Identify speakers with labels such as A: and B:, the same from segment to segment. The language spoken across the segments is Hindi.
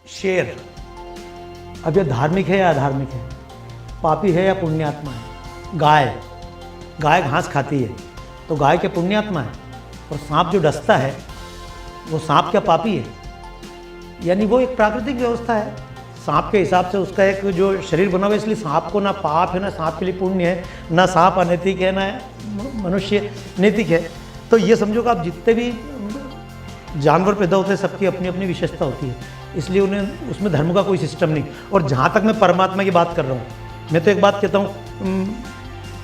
A: शेर, अब यह धार्मिक है या अधार्मिक है, पापी है या पुण्यात्मा है। गाय, गाय घास खाती है तो गाय क्या पुण्यात्मा है, और सांप जो डसता है वो सांप क्या पापी है। यानी वो एक प्राकृतिक व्यवस्था है। सांप के हिसाब से उसका एक जो शरीर बना हुआ है, इसलिए सांप को ना पाप है ना सांप के लिए पुण्य है, ना सांप अनैतिक है ना मनुष्य नैतिक है। तो ये समझो कि आप जितने भी जानवर पैदा होते हैं सबकी अपनी अपनी विशेषता होती है, इसलिए उन्हें उसमें धर्म का कोई सिस्टम नहीं। और जहाँ तक मैं परमात्मा की बात कर रहा हूँ, मैं तो एक बात कहता हूँ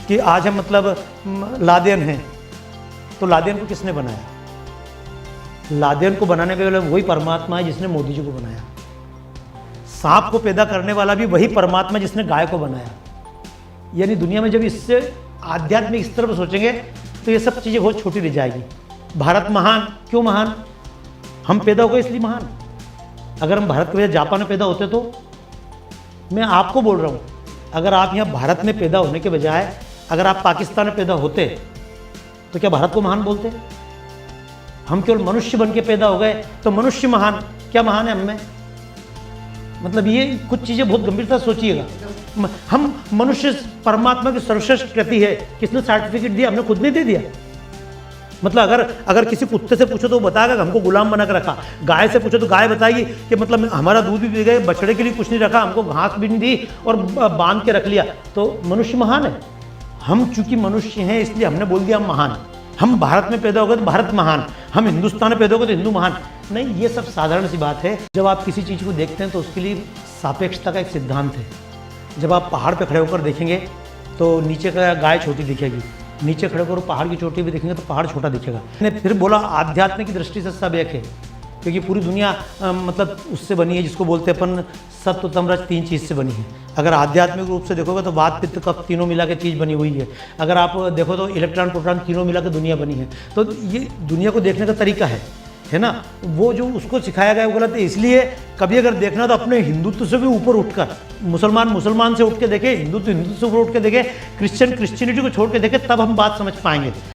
A: कि आज हम मतलब लादेन हैं, तो लादेन को किसने बनाया? लादेन को बनाने वाला वही परमात्मा है जिसने मोदी जी को बनाया। सांप को पैदा करने वाला भी वही परमात्मा जिसने गाय को बनाया। यानी दुनिया में जब इससे आध्यात्मिक स्तर पर सोचेंगे तो ये सब चीज़ें बहुत छोटी रह जाएगी। भारत महान, क्यों महान? हम पैदा हो गए इसलिए महान। अगर हम भारत के बजाय जापान में पैदा होते तो, मैं आपको बोल रहा हूँ, अगर आप यहाँ भारत में पैदा होने के बजाय अगर आप पाकिस्तान में पैदा होते तो क्या भारत को महान बोलते? हम केवल मनुष्य बन के पैदा हो गए तो मनुष्य महान, क्या महान है हम में? मतलब ये कुछ चीज़ें बहुत गंभीरता से सोचिएगा। हम मनुष्य परमात्मा की सर्वश्रेष्ठ कृति है, किसने सर्टिफिकेट दिया? हमने खुद नहीं दे दिया। मतलब अगर किसी कुत्ते से पूछो तो वो बताएगा कि हमको गुलाम बना कर रखा। गाय से पूछो तो गाय बताएगी कि मतलब हमारा दूध भी पी गए, बछड़े के लिए कुछ नहीं रखा, हमको घास भी नहीं दी और बांध के रख लिया। तो मनुष्य महान है। हम चूंकि मनुष्य हैं इसलिए हमने बोल दिया हम महान। हम भारत में पैदा हो गए तो भारत महान, हम हिंदुस्तान में पैदा हो गए तो हिंदू महान। नहीं, ये सब साधारण सी बात है। जब आप किसी चीज़ को देखते हैं तो उसके लिए सापेक्षता का एक सिद्धांत है। जब आप पहाड़ पर खड़े होकर देखेंगे तो नीचे का गाय छोटी दिखेगी, नीचे खड़े होकर पहाड़ की चोटी भी देखेंगे तो पहाड़ छोटा दिखेगा। मैंने फिर बोला आध्यात्म की दृष्टि से सब एक है, क्योंकि पूरी दुनिया मतलब उससे बनी है जिसको बोलते हैं अपन सत्व तम रज, तीन चीज़ से बनी है। अगर आध्यात्मिक रूप से देखोगे तो वात पित्त कफ तीनों मिला के चीज़ बनी हुई है। अगर आप देखो तो इलेक्ट्रॉन प्रोटॉन तीनों मिला के दुनिया बनी है। तो ये दुनिया को देखने का तरीका है ना। वो जो उसको सिखाया गया वो गलत है। इसलिए कभी अगर देखना तो अपने हिंदुत्व से भी ऊपर उठकर, मुसलमान से उठ के देखे, हिंदू से ऊपर उठ के देखे, क्रिश्चियनिटी को छोड़ के देखे, तब हम बात समझ पाएंगे।